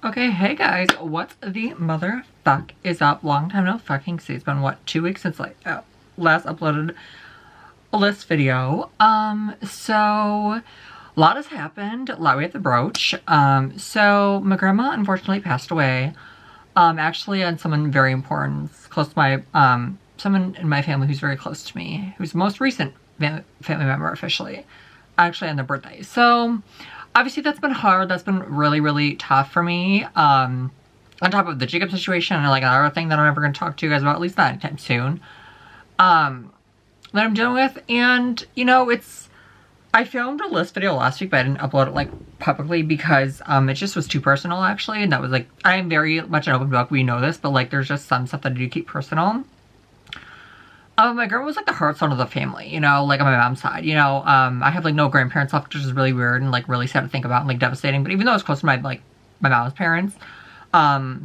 Okay, hey guys, what the motherfuck is up? Long time no fucking see. It's been what, 2 weeks since like last uploaded a list video. So a lot has happened. A lot we have to broach. So my grandma unfortunately passed away. Actually on someone very important, close to my someone in my family who's very close to me, who's the most recent family member officially, actually on their birthday. So obviously that's been hard. That's been really, really tough for me. On top of the Jacob situation and like another thing that I'm never going to talk to you guys about, at least not anytime soon, that I'm dealing with. And, you know, I filmed a list video last week, but I didn't upload it like publicly because it just was too personal actually. And that was like, I am very much an open book. We know this, but like there's just some stuff that I do keep personal. My grandma was like the heartstone of the family, you know, like on my mom's side, you know. I have like no grandparents left, which is really weird and like really sad to think about and like devastating. But even though I was close to my mom's parents, my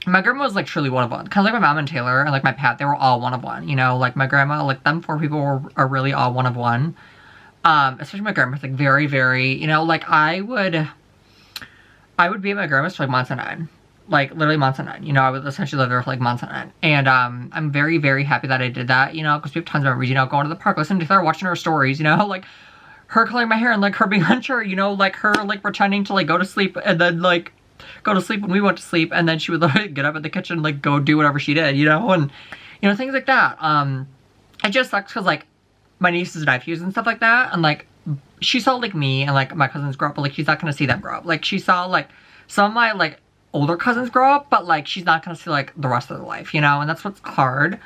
grandma was like truly one of one. Kind of like my mom and Taylor and like my Pat, they were all one of one, you know. Like my grandma, like them four people are really all one of one. Especially my grandma's like very, very, you know, like I would be at my grandma's for like months on end. Like literally months on end, you know. I would essentially live there for like months on end, and I'm very, very happy that I did that, you know, because we have tons of memories, you know, going to the park, listening to her, watching her stories, you know, like her coloring my hair and like her being unsure, you know, like her like pretending to like go to sleep and then like go to sleep when we went to sleep, and then she would literally get up in the kitchen and like go do whatever she did, you know, and you know, things like that. It just sucks because like my nieces and nephews and stuff like that, and like she saw like me and like my cousins grow up, but like she's not gonna see them grow up. Like she saw like some of my like older cousins grow up, but like she's not gonna see like the rest of their life, you know, and that's what's hard.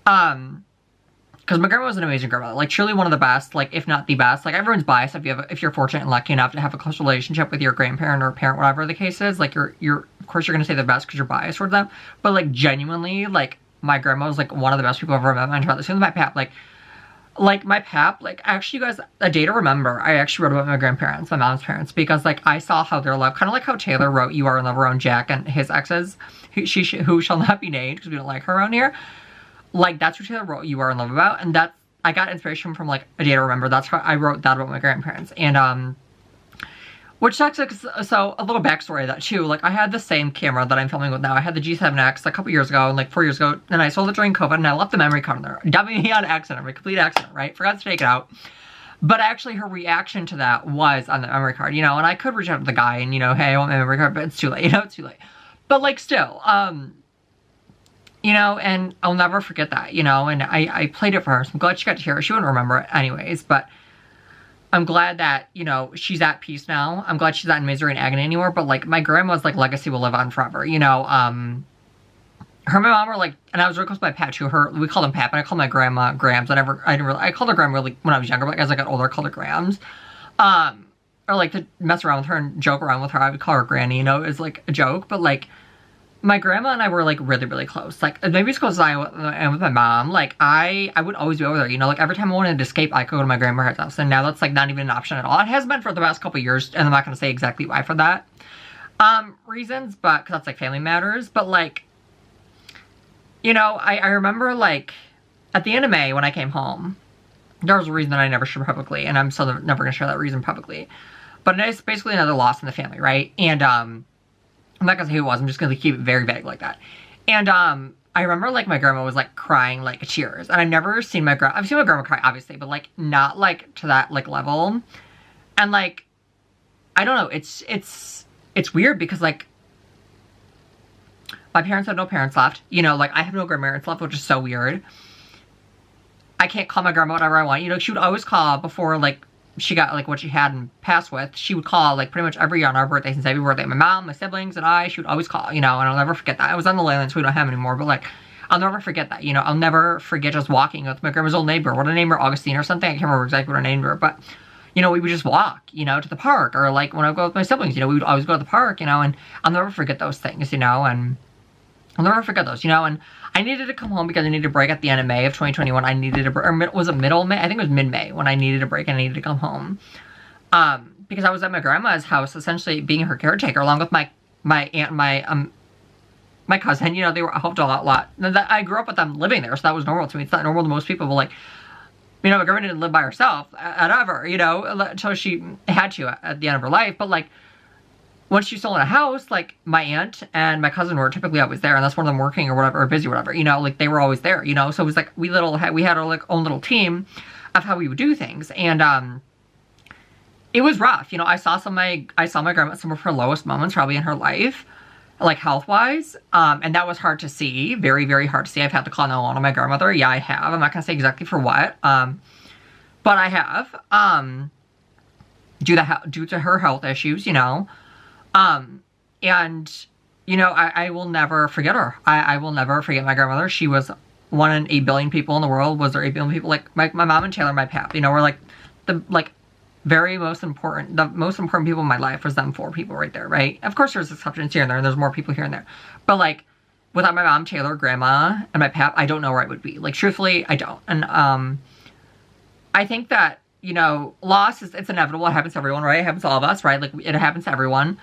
Because my grandma was an amazing grandmother, like truly one of the best, like if not the best. Like everyone's biased if you're fortunate and lucky enough to have a close relationship with your grandparent or parent, whatever the case is. Like you're of course you're gonna say the best because you're biased towards them, but like genuinely, like my grandma was like one of the best people I've ever met. I'm about this with my pap, like my pap, like actually you guys, a day to remember, I actually wrote about my grandparents, my mom's parents, because like I saw how their love, kind of like how Taylor wrote You Are in Love around Jack and his exes, who shall not be named because we don't like her around here. Like that's what Taylor wrote You Are in Love about, and that's, I got inspiration from like a day to remember. That's how I wrote that about my grandparents. And which sucks, so a little backstory of that too, like I had the same camera that I'm filming with now. I had the G7X a couple years ago, and like 4 years ago, and I sold it during COVID, and I left the memory card in there. Definitely on accident, a complete accident, right? Forgot to take it out. But actually her reaction to that was on the memory card, you know, and I could reach out to the guy and, you know, hey, I want my memory card, but it's too late, you know, it's too late. But like still, you know, and I'll never forget that, you know, and I played it for her, so I'm glad she got to hear it. She wouldn't remember it anyways, but I'm glad that, you know, she's at peace now. I'm glad she's not in misery and agony anymore, but like my grandma's like legacy will live on forever, you know. Her and my mom were like, and I was really close to my Pat too. We called him Pat, but I called my grandma Grams. I called her Grandma really when I was younger, but as I got older I called her Grams. Or like to mess around with her and joke around with her, I would call her Granny, you know, it's like a joke, but like my grandma and I were like really, really close. Like maybe as close as I am with my mom. Like I would always be over there, you know, like every time I wanted to escape, I could go to my grandma's house, and now that's like not even an option at all. It has been for the past couple years, and I'm not going to say exactly why for that reasons, but because that's like family matters. But like, you know, I remember like at the end of May when I came home, there was a reason that I never shared publicly, and I'm still never going to share that reason publicly. But it's basically another loss in the family, right? And I'm not gonna say who it was, I'm just gonna keep it very vague like that. And I remember like my grandma was like crying like tears, and I've never seen my grandma, I've seen my grandma cry obviously, but like not like to that like level. And like, I don't know, it's weird because like my parents have no parents left, you know, like I have no grandparents left, which is so weird. I can't call my grandma whatever I want, you know. She would always call before like she got like what she had and passed with. She would call like pretty much every year on our birthday, since every birthday. My mom, my siblings, and she would always call, you know, and I'll never forget that. I was on the landline, so we don't have anymore, but like I'll never forget that, you know. I'll never forget just walking with my grandma's old neighbor. What a name her, Augustine or something. I can't remember exactly what her name was, but you know, we would just walk, you know, to the park, or like when I go with my siblings, you know, we would always go to the park, you know, and I'll never forget those things, you know, and I'll never forget those, you know. And I needed to come home because I needed a break at the end of May of 2021. I needed a break, or was it middle May? I think it was mid-May when I needed a break and I needed to come home. Because I was at my grandma's house, essentially being her caretaker, along with my aunt, my cousin, you know, they helped a lot. I grew up with them living there, so that was normal to me. It's not normal to most people, but like, you know, my grandma didn't live by herself ever, you know, until she had to at the end of her life. But like, when she's still in a house, like, my aunt and my cousin were typically always there, unless one of them working or whatever, or busy or whatever, you know, like, they were always there, you know, so it was like, we had our, like, own little team of how we would do things, and, it was rough, you know, I saw my grandma at some of her lowest moments probably in her life, like, health-wise, and that was hard to see, very, very hard to see. I've had to call 911 on my grandmother, yeah, I have, I'm not gonna say exactly for what, but I have, due to her health issues, you know, and, you know, I will never forget her. I will never forget my grandmother. She was one in 8 billion people in the world. Was there 8 billion people? Like, my mom and Taylor, my pap, you know, were like, the most important people in my life was them 4 people right there, right? Of course, there's exceptions here and there, and there's more people here and there. But, like, without my mom, Taylor, grandma, and my pap, I don't know where I would be. Like, truthfully, I don't. And, I think that, you know, loss it's inevitable. It happens to everyone, right? It happens to all of us, right? Like, it happens to everyone.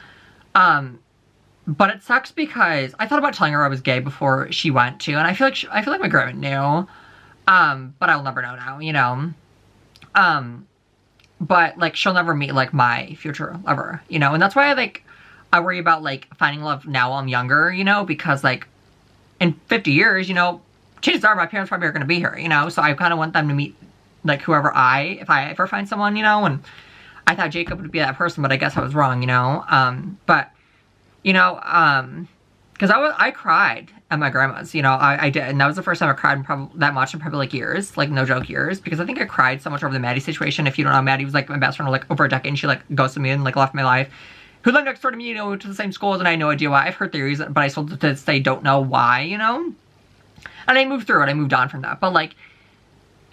But it sucks because I thought about telling her I was gay before she went to, and I feel like my grandma knew. But I'll never know now, you know. But, like, she'll never meet, like, my future lover, you know? And that's why I worry about, like, finding love now while I'm younger, you know? Because, like, in 50 years, you know, chances are my parents probably are going to be here, you know? So I kind of want them to meet, like, whoever if I ever find someone, you know? And I thought Jacob would be that person, but I guess I was wrong, you know? But, you know, because I cried at my grandma's, you know, I did, and that was the first time I cried that much in probably, like, years, like, no joke, years, because I think I cried so much over the Maddie situation. If you don't know, Maddie was, like, my best friend for, like, over a decade, and she, like, ghosted me and, like, left my life, who lived next door to me, you know, to the same schools, and I had no idea why. I've heard theories, but I still to this day don't know why, you know, and I moved through it, I moved on from that, but, like,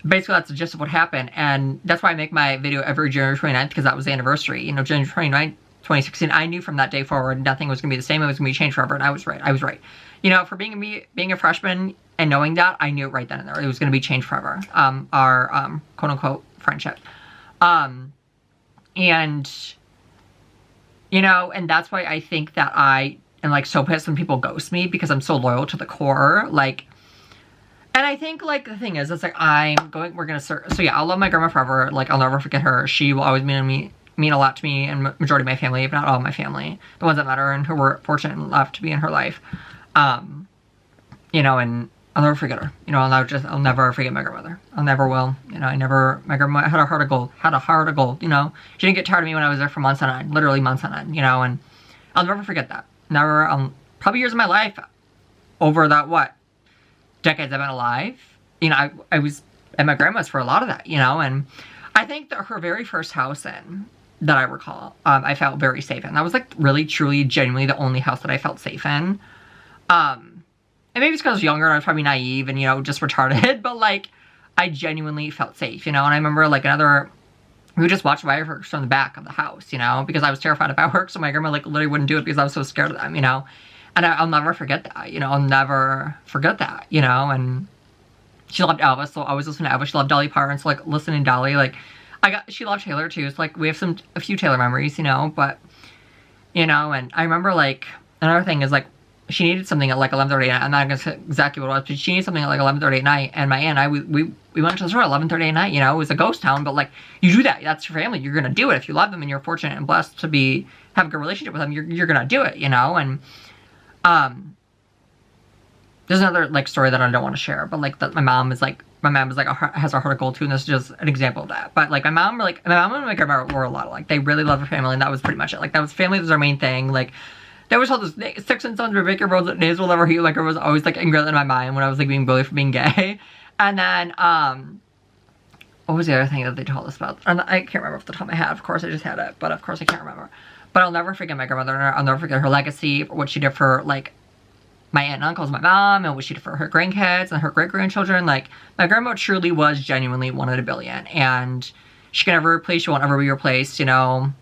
basically that's the gist of what happened, and that's why I make my video every January 29th, because that was the anniversary, you know, January 29th, 2016, I knew from that day forward nothing was going to be the same, it was going to be changed forever, and I was right. You know, for being a freshman and knowing that, I knew it right then and there, it was going to be changed forever, our, quote-unquote, friendship, and, you know, and that's why I think that I am, like, so pissed when people ghost me, because I'm so loyal to the core, like, and I think, like, the thing is, it's like, so yeah, I'll love my grandma forever, like, I'll never forget her, she will always mean a lot to me and majority of my family, if not all of my family, the ones that matter and who were fortunate enough to be in her life, you know, and I'll never forget her, you know, I'll never forget my grandmother, I'll never will, you know, my grandma had a heart of gold, you know, she didn't get tired of me when I was there for months on end, literally months on end, you know, and I'll never forget that, probably years of my life, over that, decades I've been alive, you know, I was at my grandma's for a lot of that, you know, and I think that her very first house that I recall, I felt very safe in. That was, like, really, truly, genuinely the only house that I felt safe in. And maybe it's because I was younger and I was probably naive and, you know, just retarded, but, like, I genuinely felt safe, you know, and I remember, like, we would just watch fireworks from the back of the house, you know, because I was terrified of fireworks, so my grandma, like, literally wouldn't do it because I was so scared of them, you know, and I'll never forget that, you know, I'll never forget that, you know, and she loved Elvis, so I always listened to Elvis. She loved Dolly Parton, so, like, listening to Dolly, like, she loved Taylor, too, so, like, we have a few Taylor memories, you know, but, you know, and I remember, like, another thing is, like, she needed something at, like, 11:30 at night. I'm not gonna say exactly what it was, but she needed something at, like, 11:30 at night, and my aunt and I, we went to the store at 11:30 at night, you know, it was a ghost town, but, like, you do that, that's your family, you're gonna do it, if you love them and you're fortunate and blessed to have a good relationship with them, you're gonna do it, you know, and, there's another, like, story that I don't want to share, but, like, that my mom has a heart of gold too, and this is just an example of that. But, like, my mom and my grandma were a lot alike. They really loved her family, and that was pretty much it. Like, family was our main thing. Like, there was all this Six and Sons, Rebecca Rose, names will never heal. Like, it was always, like, ingrained in my mind when I was, like, being bullied for being gay. And then, what was the other thing that they told us about? And I can't remember off the top of my head. Of course, I just had it, but of course I can't remember. But I'll never forget my grandmother. I'll never forget her legacy, what she did for, like, my aunt and uncles, my mom, and what she did for her grandkids and her great-grandchildren. Like, my grandma truly was genuinely one in a billion, and she can never replace, she won't ever be replaced, you know.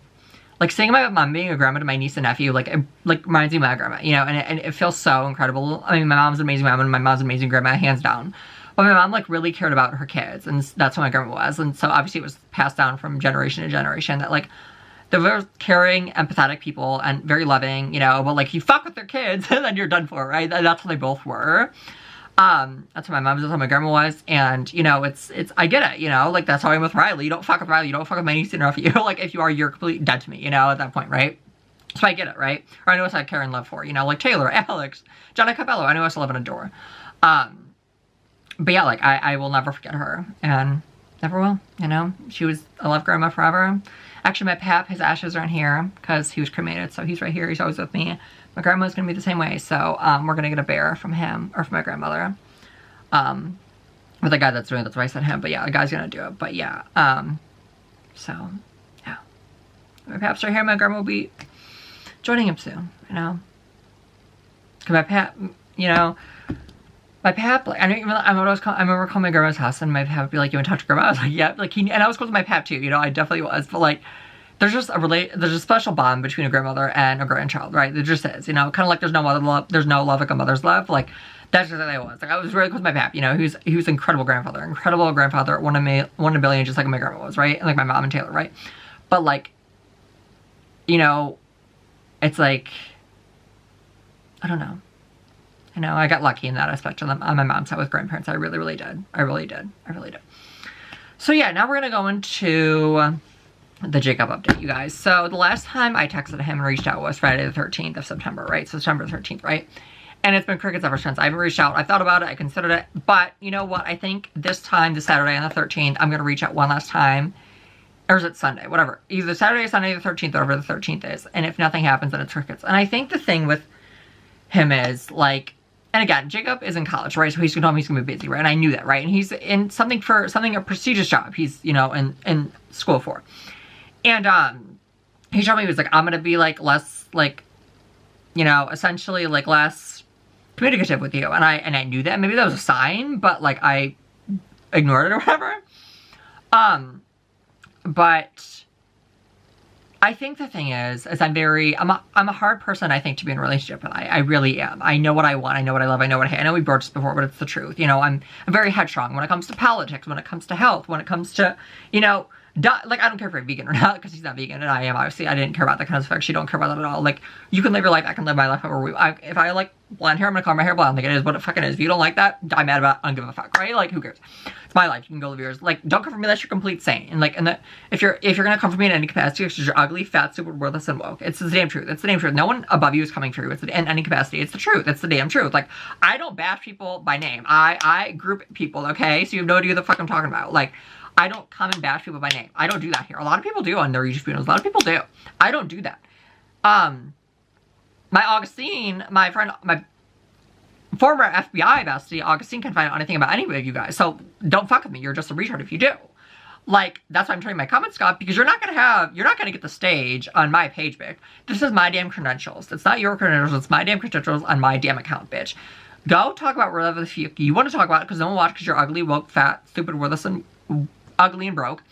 Like, seeing my mom being a grandma to my niece and nephew, like, it, like, reminds me of my grandma, you know, and it feels so incredible. I mean, my mom's an amazing mom, and my mom's an amazing grandma, hands down. But my mom, like, really cared about her kids, and that's what my grandma was, and so obviously it was passed down from generation to generation, that, like, they were caring, empathetic people, and very loving, you know, but, like, you fuck with their kids, and then you're done for, right? That's what they both were. That's what my mom was, that's what my grandma was, and, you know, I get it, you know, like, that's how I'm with Riley. You don't fuck with Riley, you don't fuck with my niece and nephew. Like, if you are, you're completely dead to me, you know, at that point, right? So I get it, right? Or I know I had care and love for, you know, like Taylor, Alex, Johnny Capello, I know I still love and adore. But yeah, like, I will never forget her, and never will, you know? She was, I love grandma forever. Actually, my pap, his ashes are in here, because he was cremated, so he's right here, he's always with me. My grandma's gonna be the same way, so, we're gonna get a bear from him, or from my grandmother. With the guy that's doing it, that's why I said him, but yeah, the guy's gonna do it, but yeah, so, yeah. My pap's right here, my grandma will be joining him soon, you know? Because my pap, you know, my pap, like, I remember calling my grandma's house, and my pap would be like, you want to talk to grandma? I was like, yeah, like, and I was close to my pap too, you know, I definitely was, but like, there's a special bond between a grandmother and a grandchild, right? There just is, you know, kind of like there's no love like a mother's love, like, that's just how I was. Like, I was really close to my pap, you know, he was an incredible grandfather, one in a billion, just like my grandma was, right? And like my mom and Taylor, right? But like, you know, it's like, I don't know. You know, I got lucky in that aspect on my mom's side with grandparents. I really, really did. I really did. So yeah, now we're going to go into the Jacob update, you guys. So the last time I texted him and reached out was Friday the 13th of September, right? So September 13th, right? And it's been crickets ever since. I haven't reached out. I thought about it. I considered it. But you know what? I think this time, this Saturday on the 13th, I'm going to reach out one last time. Or is it Sunday? Whatever. Either Saturday or Sunday the 13th, or whatever the 13th is. And if nothing happens, then it's crickets. And I think the thing with him is, like, and again, Jacob is in college, right? So he's going to be busy, right? And I knew that, right? And he's in a prestigious job. He's, you know, in school for. And he told me, he was like, I'm going to be, like, less, like, you know, essentially, like, less communicative with you. And I knew that. Maybe that was a sign, but, like, I ignored it or whatever. But I think the thing is I'm a hard person, I think, to be in a relationship with. I really am. I know what I want. I know what I love. I know what I hate. I know we broached this before, but it's the truth. You know, I'm very headstrong when it comes to politics, when it comes to health, when it comes to, you know, like, I don't care if you're vegan or not, because he's not vegan, and I am, obviously. I didn't care about that kind of stuff. She don't care about that at all. Like, you can live your life, I can live my life however if I like blonde hair, I'm gonna color my hair blonde. Like, it is what it fucking is. If you don't like that, I'm mad about it. I don't give a fuck, right? Like, who cares? It's my life. You can go live yours. Like, don't come for me unless you're complete sane. And like, if you're gonna come for me in any capacity, it's because you're ugly, fat, stupid, worthless, and woke. It's the damn truth. It's the damn truth. No one above you is coming for you. It's in any capacity. It's the truth. It's the damn truth. Like, I don't bash people by name. I group people, okay? So you have no idea what the fuck I'm talking about. Like, I don't come and bash people by name. I don't do that here. A lot of people do on their YouTube videos. A lot of people do. I don't do that. My Augustine, my friend, my former FBI bestie, Augustine, can find out anything about any of you guys. So don't fuck with me. You're just a retard if you do. Like, that's why I'm turning my comments off, because you're not gonna get the stage on my page, bitch. This is my damn credentials. It's not your credentials. It's my damn credentials on my damn account, bitch. Go talk about whatever the fuck you want to talk about, because no one will watch, because you're ugly, woke, fat, stupid, worthless, and ugly and broke.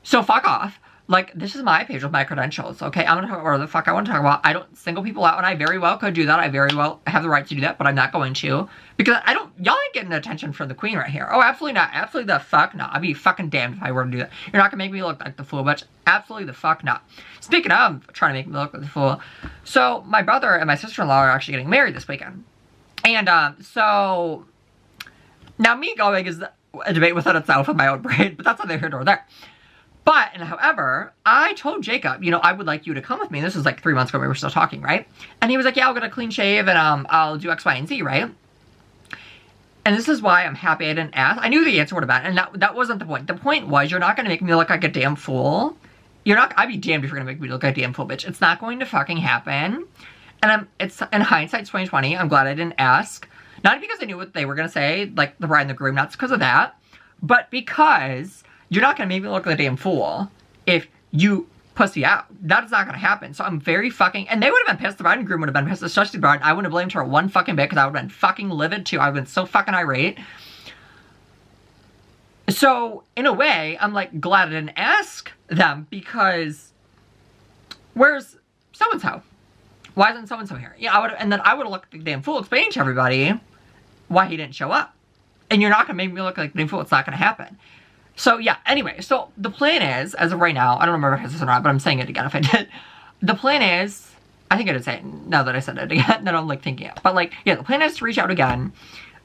So fuck off. Like, this is my page with my credentials, okay? I'm gonna talk about whatever the fuck I want to talk about. I don't single people out, and I very well could do that. I very well have the right to do that, but I'm not going to. Because y'all ain't getting attention from the queen right here. Oh, absolutely not. Absolutely the fuck not. I'd be fucking damned if I were to do that. You're not gonna make me look like the fool, bitch. Absolutely the fuck not. Speaking of trying to make me look like the fool, so my brother and my sister-in-law are actually getting married this weekend. And, so, now me going is a debate within itself in my own brain, but that's neither here nor there. But, and however, I told Jacob, you know, I would like you to come with me. This was like 3 months ago, we were still talking, right? And he was like, yeah, I'll get a clean shave, and I'll do X, Y, and Z, right? And this is why I'm happy I didn't ask. I knew the answer would have been, and that wasn't the point. The point was, you're not going to make me look like a damn fool. I'd be damned if you're going to make me look like a damn fool, bitch. It's not going to fucking happen. And it's, in hindsight, 2020, I'm glad I didn't ask. Not because I knew what they were going to say, like the bride and the groom, not because of that, but because you're not going to make me look like a damn fool if you pussy out. That is not going to happen. So I'm very fucking, and they would have been pissed, the bride and groom would have been pissed, especially the bride. I wouldn't have blamed her one fucking bit, because I would have been fucking livid too. I would have been so fucking irate. So, in a way, I'm like glad I didn't ask them, because where's so-and-so? Why isn't so-and-so here? Yeah, and then I would have looked like the damn fool explaining to everybody why he didn't show up. And you're not going to make me look like the damn fool. It's not going to happen. So, yeah, anyway. So, the plan is, as of right now, I don't remember if I said this or not, but I'm saying it again if I did. The plan is, I think I did say it now that I said it again, then I'm, like, thinking it. But, like, yeah, the plan is to reach out again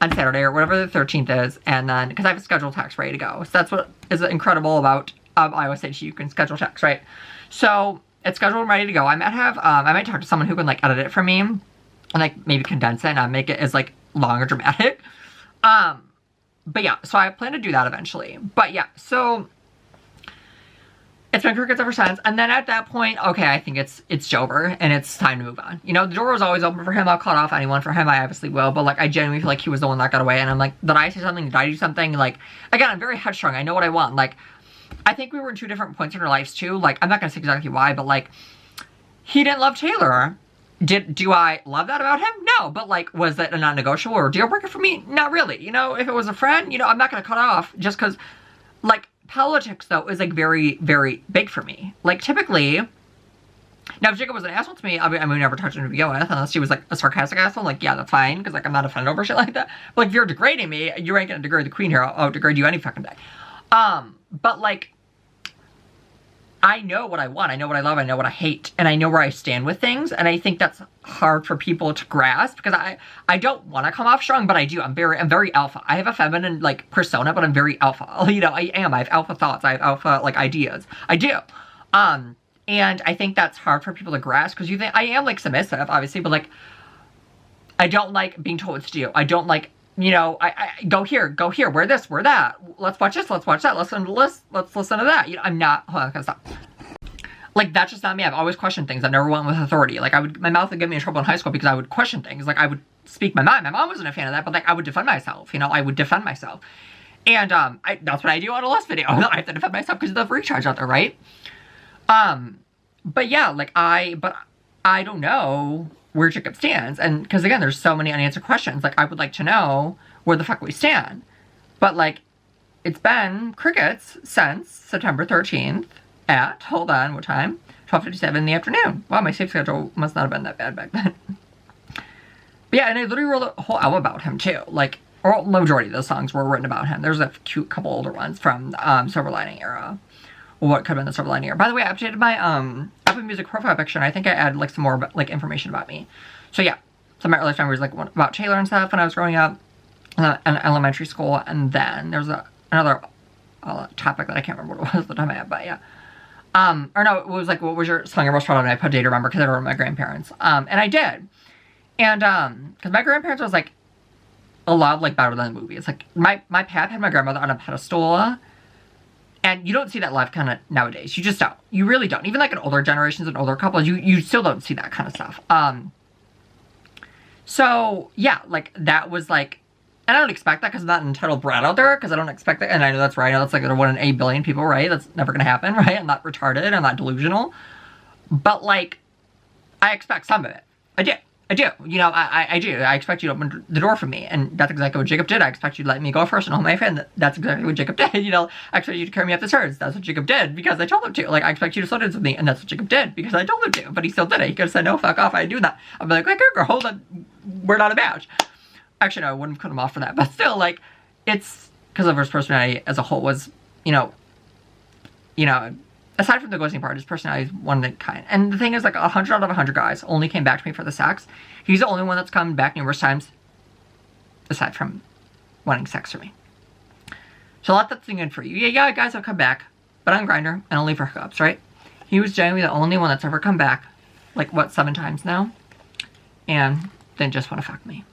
on Saturday or whatever the 13th is, and then, because I have a scheduled text ready to go. So, that's what is incredible about Iowa State. You can schedule text, right? So, It's scheduled and ready to go. I might talk to someone who can like edit it for me and like maybe condense it and make it as like long or dramatic. But yeah, so I plan to do that eventually. But yeah, so it's been crickets ever since. And then at that point, okay, I think it's over and it's time to move on. You know, the door was always open for him. I'll cut off anyone for him. I obviously will. But like, I genuinely feel like he was the one that got away. And I'm like, did I say something? Did I do something? Like, again, I'm very headstrong. I know what I want. Like, I think we were in two different points in our lives too. Like, I'm not going to say exactly why, but like, he didn't love Taylor. Do I love that about him? No. But like, was that a non-negotiable or a deal breaker for me? Not really. You know, if it was a friend, you know, I'm not going to cut off just because, like, politics, though, is, like, very, very big for me. Like, typically, now, if Jacob was an asshole to me, I would never touch him to begin with, unless he was, like, a sarcastic asshole. Like, yeah, that's fine, because, like, I'm not offended over shit like that. But, like, if you're degrading me, you ain't gonna degrade the queen here. I'll degrade you any fucking day. But, like, I know what I want. I know what I love. I know what I hate. And I know where I stand with things. And I think that's hard for people to grasp because I don't want to come off strong, but I do. I'm very alpha. I have a feminine, like, persona, but I'm very alpha. You know, I am. I have alpha thoughts. I have alpha, like, ideas. I do. And I think that's hard for people to grasp because you think I am, like, submissive, obviously, but, like, I don't like being told what to do. I don't like, you know, I go here, wear this, wear that. Let's watch this, let's watch that, listen to this, let's listen to that. You know, I'm not, hold on, I gotta stop. Like, that's just not me. I've always questioned things. I never went with authority. Like, my mouth would get me in trouble in high school because I would question things. Like, I would speak my mind. My mom wasn't a fan of that, but, like, I would defend myself. You know, I would defend myself. And, that's what I do on a list video. I have to defend myself because of the recharge out there, right? But yeah, like, I don't know where Jacob stands. And, because, again, there's so many unanswered questions. Like, I would like to know where the fuck we stand. But, like, it's been crickets since September 13th. At, hold on, what time? 12:57 in the afternoon. Wow, my sleep schedule must not have been that bad back then. But yeah, and I literally wrote a whole album about him too. Like, or the majority of those songs were written about him. There's a cute couple older ones from Silver Lining era. Well, what could have been the Silver Lining era. By the way, I updated my Apple Music profile picture, and I think I added like some more like information about me. So yeah, some of my earliest memories like about Taylor and stuff when I was growing up in elementary school, and then there's another topic that I can't remember what it was at the time I had, but yeah. Or no, it was like, what was your song you're most proud of? And I put Day to Remember because I remember my grandparents. And I did. And, because my grandparents was like a lot like better than the movie. It's like, my pap had my grandmother on a pedestal. And you don't see that live kind of nowadays. You just don't. You really don't. Even like in older generations and older couples, you still don't see that kind of stuff. So, yeah, like, that was like, and I don't expect that because I'm not an entitled brat out there, because I don't expect that, and I know that's right, I know that's like there are 1 in 8 billion people, right? That's never gonna happen, right? I'm not retarded, I'm not delusional. But, like, I expect some of it. I do. You know, I do. I expect you to open the door for me, and that's exactly what Jacob did. I expect you to let me go first and hold my hand. That's exactly what Jacob did, you know? I expect you to carry me up the stairs. That's what Jacob did, because I told him to. Like, I expect you to slow dance with me, and that's what Jacob did, because I told him to, but he still did it. He could have said, no, fuck off, I do that. I'd be like, okay, girl, hold on, we're not a match. Actually, no, I wouldn't have cut him off for that. But still, like, it's because of his personality as a whole was, you know, aside from the ghosting part, his personality is one of the kind. And the thing is, like, 100 out of 100 guys only came back to me for the sex. He's the only one that's come back numerous times, aside from wanting sex from me. So let that sink in for you. Yeah, guys have come back, but on Grindr, and only for hookups, right? He was genuinely the only one that's ever come back, like, what, 7 times now? And then just want to fuck me.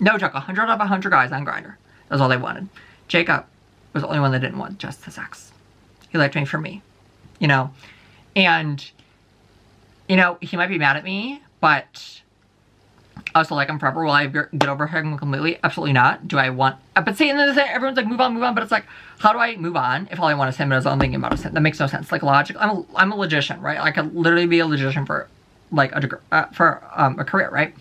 No joke, 100 out of 100 guys on Grindr. That's all they wanted. Jacob was the only one that didn't want just the sex. He liked me for me, you know? And, you know, he might be mad at me, but I also like him forever. Will I get over him completely? Absolutely not. Do I want... But see, everyone's like, move on, but it's like, how do I move on if all I want is him and I'm thinking about is him? That makes no sense. Like, logic. I'm a logician, right? I could literally be a logician for, like, a degree, for a career, right?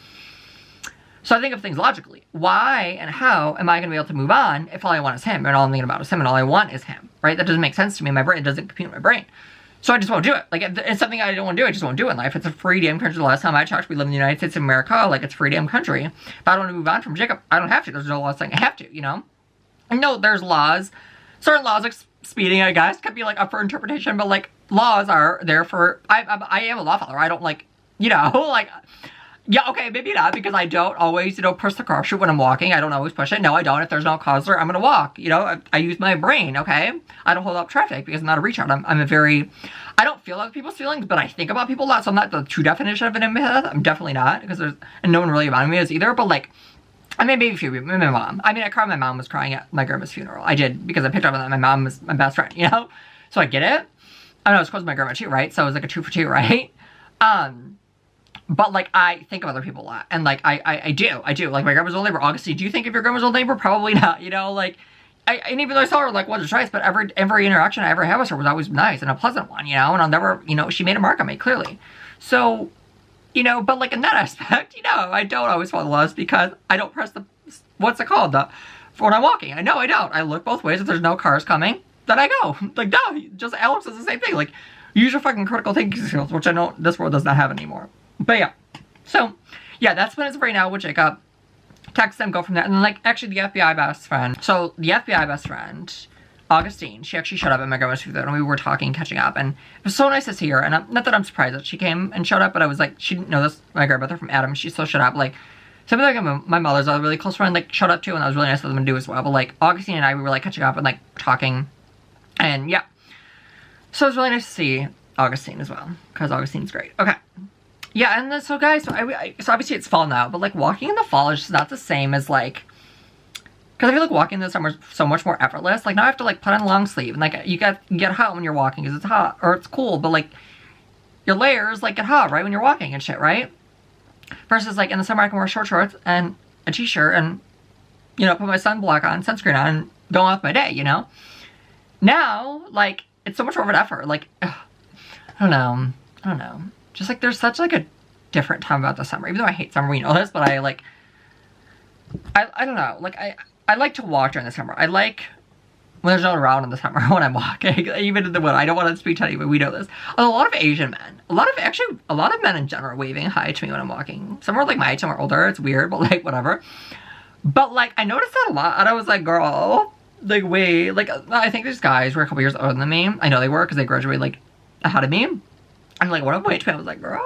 So I think of things logically. Why and how am I going to be able to move on if all I want is him and all I'm thinking about is him and all I want is him, right? That doesn't make sense to me. My brain doesn't compute in my brain. So I just won't do it. Like, it's something I don't want to do. I just won't do it in life. It's a free damn country. The last time I checked, we live in the United States of America. Like, it's a free damn country. If I don't want to move on from Jacob, I don't have to. There's no law saying I have to, you know? I know there's laws. Certain laws, like speeding, I guess, could be, like, up for interpretation. But, like, laws are there for... I am a law follower. I don't, like, you know, like... Yeah, okay, maybe not, because I don't always, push the car chute when I'm walking. I don't always push it. No, I don't. If there's no cause there, I'm gonna walk. I use my brain, okay? I don't hold up traffic because I'm not a retard. I'm a very... I don't feel other people's feelings, but I think about people a lot, so I'm not the true definition of an empath. I'm definitely not, because there's... And no one really around me is either, but, like... I mean, maybe a few people. My mom. I mean, I cried when my mom was crying at my grandma's funeral. I did, because I picked up on that my mom was my best friend, So I get it. I know, it's close to my grandma too, right? So it was like a 2 for 2, right? But, like, I think of other people a lot. And, like, I do. Like, my grandma's old neighbor, Augustine, do you think of your grandma's old neighbor? Probably not, like... And even though I saw her, like, once or twice, but every interaction I ever had with her was always nice and a pleasant one, And I'll never, she made a mark on me, clearly. So, but, like, in that aspect, I don't always follow laws because I don't press the... What's it called? For when I'm walking. I know I don't. I look both ways. If there's no cars coming, then I go. Like, no, just Alex does the same thing. Like, use your fucking critical thinking skills, which I know this world does not have anymore. But yeah, so yeah, that's when it's right now with Jacob. Text them, go from there. And then, like, actually the FBI best friend. So the FBI best friend, Augustine, she actually showed up at my grandma's funeral and we were talking, catching up. And it was so nice to see her. And not that I'm surprised that she came and showed up, but I was like, she didn't know this, my grandmother from Adam. She still showed up. Like, something like my mother's a really close friend, like, showed up too. And that was really nice of them to do as well. But, like, Augustine and I, we were, like, catching up and, like, talking. And yeah. So it was really nice to see Augustine as well. Because Augustine's great. Okay. Yeah, and then, so guys, so obviously it's fall now, but, like, walking in the fall is just not the same as, like, because I feel like walking in the summer is so much more effortless. Like, now I have to, like, put on a long sleeve, and, like, you get hot when you're walking because it's hot, or it's cool, but, like, your layers, like, get hot, right, when you're walking and shit, right? Versus, like, in the summer I can wear short shorts and a t-shirt and, put my sunscreen on, and go on with my day, Now, like, it's so much more of an effort, like, ugh, I don't know. Just, like, there's such, like, a different time about the summer. Even though I hate summer, we know this, but I don't know. Like, I like to walk during the summer. I like when there's no one around in the summer when I'm walking. Even in the winter. I don't want to speak to anyone, we know this. A lot of Asian men. A lot of men in general are waving hi to me when I'm walking. Some are, like, my age, some are older. It's weird, but, like, whatever. But, like, I noticed that a lot, and I was like, girl, like, wait. Like, I think these guys were a couple years older than me. I know they were, because they graduated, like, ahead of me. I'm like, what up, wait, I was like, girl.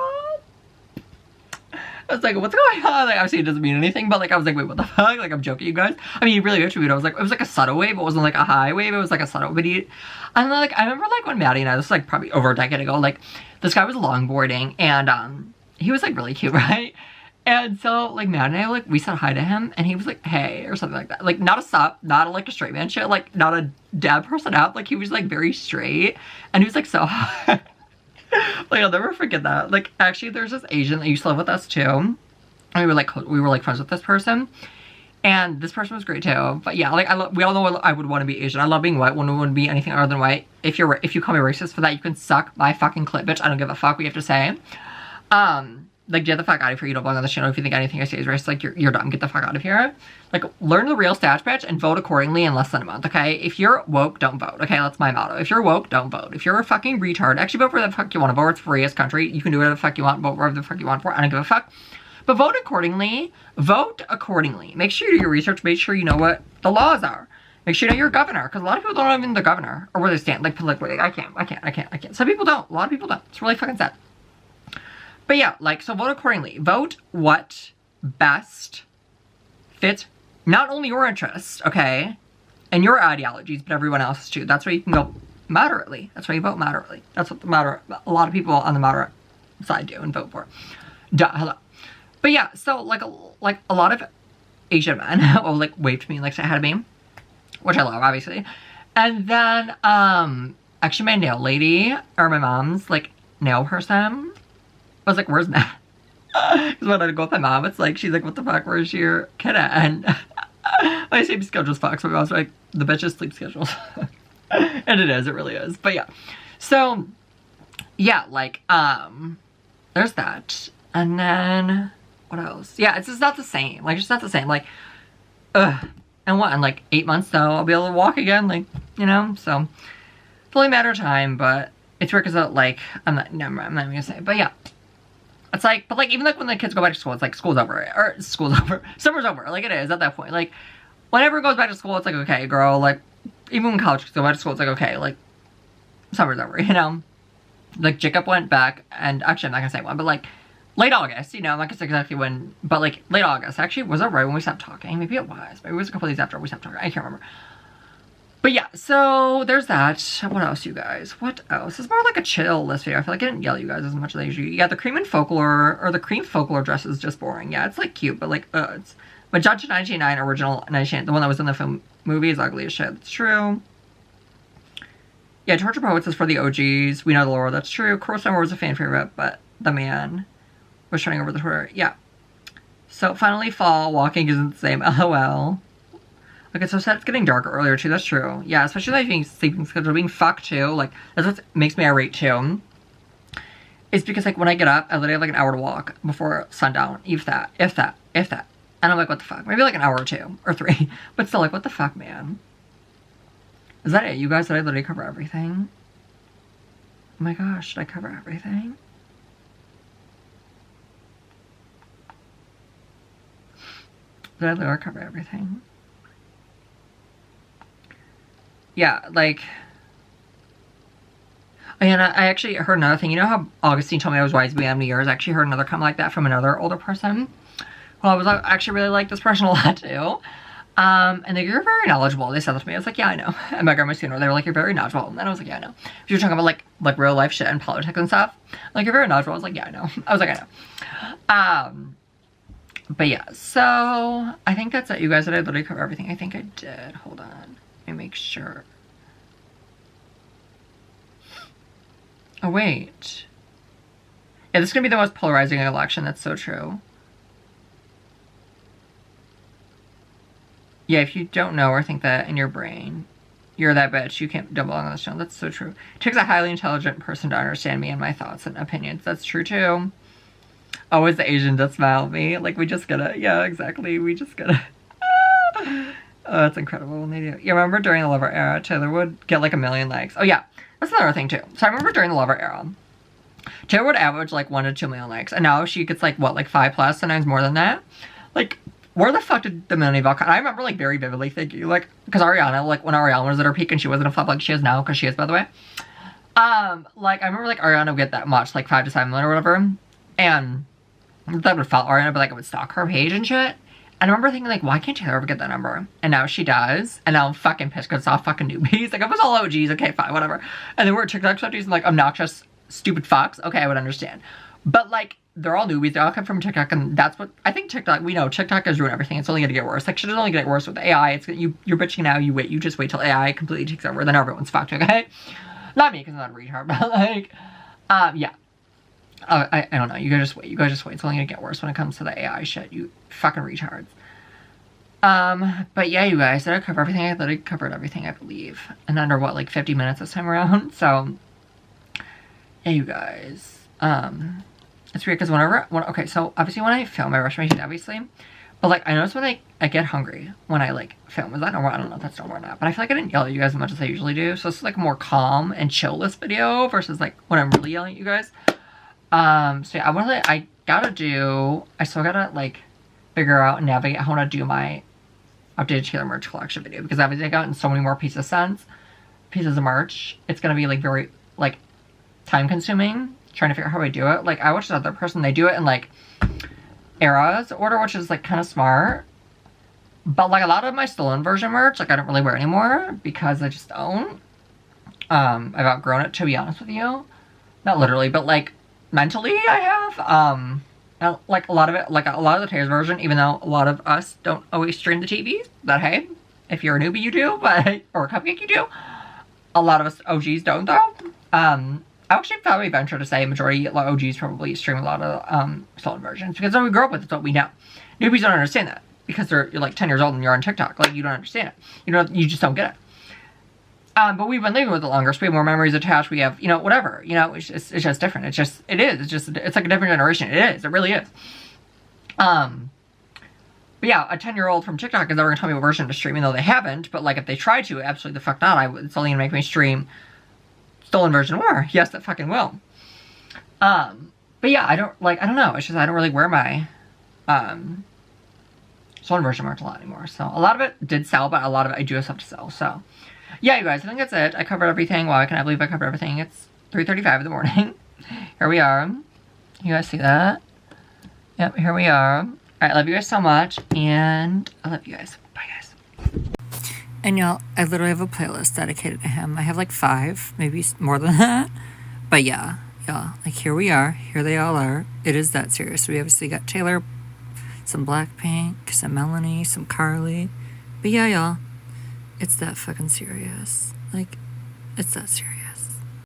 I was like, what's going on? Like, obviously it doesn't mean anything, but, like, I was like, wait, what the fuck? Like, I'm joking, you guys. I mean, really, it was like, a subtle wave. It wasn't, like, a high wave. It was, like, a subtle wave. And, like, I remember, like, when Maddie and I, this was, like, probably over a decade ago, like, this guy was longboarding, and, he was, like, really cute, right? And so, like, Maddie and I, like, we said hi to him, and he was like, hey, or something like that. Like, not a sup, not a, like, a straight man shit, like, not a dad person out. Like, he was, like, very straight, and he was, like, so hot. Like, I'll never forget that. Like, actually, there's this Asian that used to live with us, too. And we were, like, friends with this person. And this person was great, too. But, yeah, like, we all know I would want to be Asian. I love being white. Wouldn't want to be anything other than white. If you call me racist for that, you can suck my fucking clit, bitch. I don't give a fuck what you have to say. Like, get the fuck out of here. You don't belong on this channel. If you think anything I say is racist, like, you're dumb. Get the fuck out of here. Like, learn the real stats, bitch, and vote accordingly in less than a month, okay? If you're woke, don't vote, okay? That's my motto. If you're woke, don't vote. If you're a fucking retard, actually vote for whatever the fuck you want to vote. It's free as country. You can do whatever the fuck you want, vote whatever the fuck you want for. I don't give a fuck. But vote accordingly. Vote accordingly. Make sure you do your research. Make sure you know what the laws are. Make sure you know your governor, because a lot of people don't know even the governor, or where they stand, like, politically. I can't. Some people don't. A lot of people don't. It's really fucking sad. But yeah, like, so vote accordingly. Vote what best fits not only your interests, okay, and your ideologies, but everyone else's too. That's why you can go moderately. That's why you vote moderately. That's what a lot of people on the moderate side do and vote for. Duh, hello. But yeah, so, like a lot of Asian men will, like, wave to me, like, say hi to me, which I love, obviously. And then, actually my nail lady, or my mom's, like, nail person, I was like, where's Matt? Because when I go with my mom, it's like, she's like, what the fuck, where's your kid at? And my sleep schedule's fucked, so my mom's like, the bitch's sleep schedules. And it is, it really is. But yeah. So, yeah, like, there's that. And then, what else? Yeah, it's just not the same. Like, it's just not the same. Like, and what, in like 8 months though, I'll be able to walk again, like, so. It's only a matter of time, but it's weird because, like, I'm not even gonna say it, but yeah. It's like, but like, even like when the kids go back to school, it's like, school's over, or school's over, summer's over, like it is at that point. Like, whenever it goes back to school, it's like, okay, girl, like, even when college kids go back to school, it's like, okay, like, summer's over, Like, Jacob went back, and actually, I'm not gonna say one, but like, late August, you know, like it's exactly when, but like late August. Actually, was it right when we stopped talking? Maybe it was. Maybe it was a couple days after we stopped talking. I can't remember. But yeah, so there's that. What else, you guys? What else? It's more like a chill list video. I feel like I didn't yell at you guys as much as I usually do. Yeah, the cream and folklore, or the cream folklore dress is just boring. Yeah, it's like cute, but like, it's... Magenta 1989, original 1989, the one that was in the film movie is ugly as shit. That's true. Yeah, Torture Poets is for the OGs. We know the lore. That's true. Coral Summer was a fan favorite, but the man was showing over the Twitter. Yeah. So finally fall. Walking isn't the same. LOL. Okay, so it's getting darker earlier too. That's true. Yeah, especially like being sleeping schedule, being fucked too. Like that's what makes me irate too. It's because like when I get up, I literally have like an hour to walk before sundown. If that. And I'm like, what the fuck? Maybe like an hour or 2 or 3. But still, like, what the fuck, man? Is that it? You guys, did I literally cover everything? Oh my gosh, did I cover everything? Did I literally cover everything? Yeah, like... And I actually heard another thing. You know how Augustine told me I was wise beyond many years? I actually heard another comment like that from another older person. Well, I was actually really like this person a lot too. And they were very knowledgeable. They said that to me. I was like, yeah, I know. And my grandma's funeral, they were like, you're very knowledgeable. And I was like, yeah, I know. If you're talking about like real life shit and politics and stuff, like you're very knowledgeable. I was like, yeah, I know. I was like, I know. But yeah, so I think that's it, you guys. Did I literally cover everything? I think I did. Hold on. Let me make sure. Oh, wait. Yeah, this is going to be the most polarizing election. That's so true. Yeah, if you don't know or think that in your brain, you're that bitch, you don't belong on this channel. That's so true. It takes a highly intelligent person to understand me and my thoughts and opinions. That's true, too. Always the Asian to smile at me. Like, we just gotta... Yeah, exactly. We just gotta... Oh, that's incredible when they do. Yeah, remember during the Lover era, Taylor would get like 1 million likes. Oh, yeah. That's another thing, too. So I remember during the Lover era, Taylor would average like 1 to 2 million likes. And now she gets like, what, like 5+, sometimes more than that? Like... Where the fuck did the Melanie Bell come? I remember, like, very vividly thinking, like, because Ariana, like, when Ariana was at her peak and she wasn't a flop like she is now, because she is, by the way. Like, I remember, like, Ariana would get that much, like, 5 to 7 million or whatever. And that would follow Ariana, but, like, I would stalk her page and shit. And I remember thinking, like, why can't Taylor ever get that number? And now she does. And now I'm fucking pissed because it's all fucking newbies. Like, if it was all OGs, okay, fine, whatever. And then we're TikTok swifties and, like, obnoxious, stupid fucks. Okay, I would understand. But, like, they're all newbies. They all come from TikTok, and that's what I think. TikTok, we know TikTok has ruined everything. It's only gonna get worse. Like, shit is only gonna get worse with AI. It's you're bitching now. You just wait till AI completely takes over. Then everyone's fucked. Okay, not me because I'm not a retard, but like, yeah. I don't know. You guys just wait. You guys just wait. It's only gonna get worse when it comes to the AI shit. You fucking retards. But yeah, you guys, did I cover everything? I literally covered everything, I believe, and under what, like 50 minutes this time around. So yeah, you guys. It's weird because okay, so obviously when I film, I brush my teeth, obviously. But, like, I notice when I get hungry when I, like, film. Is that normal? I don't know if that's normal or not. But I feel like I didn't yell at you guys as much as I usually do. So it's, like, a more calm and chill-less video versus, like, when I'm really yelling at you guys. So, yeah, I still gotta, like, figure out and navigate how to do my updated Taylor merch collection video. Because obviously I got in so many more pieces of merch. It's gonna be, like, very, like, time-consuming. Trying to figure out how I do it. Like, I watched this other person, they do it in, like, eras order, which is, like, kind of smart. But, like, a lot of my stolen version merch, like, I don't really wear anymore because I just don't. I've outgrown it, to be honest with you. Not literally, but, like, mentally I have. Like, a lot of it, like, a lot of the Taylor's version, even though a lot of us don't always stream the TVs, but hey, if you're a newbie, you do, but, or a cupcake, you do. A lot of us OGs don't, though. I actually probably venture to say majority of OGs probably stream a lot of stolen versions because when we grow up with it, it's what we know. Newbies don't understand that because you're like 10 years old and you're on TikTok. Like, you don't understand it. You just don't get it. But we've been living with it longer, so we have more memories attached. We have, whatever. It's just different. It's like a different generation. It is. It really is. But yeah, a 10-year-old from TikTok is never going to tell me what version to stream, even though they haven't. But, like, if they try to, absolutely the fuck not. It's only going to make me stream stolen version war. Yes, that fucking will. But yeah, I don't know. It's just I don't really wear my stolen version merch a lot anymore. So a lot of it did sell, but a lot of it I do have stuff to sell. So yeah, you guys, I think that's it. I covered everything. Wow, I cannot believe I covered everything. It's 3:35 in the morning. Here we are. You guys see that? Yep, here we are. All right, love you guys so much, and I love you guys. Bye, guys. And y'all, I literally have a playlist dedicated to him. I have like 5, maybe more than that. But yeah, y'all, like here we are. Here they all are. It is that serious. We obviously got Taylor, some Blackpink, some Melanie, some Carly. But yeah, y'all, it's that fucking serious. Like, it's that serious.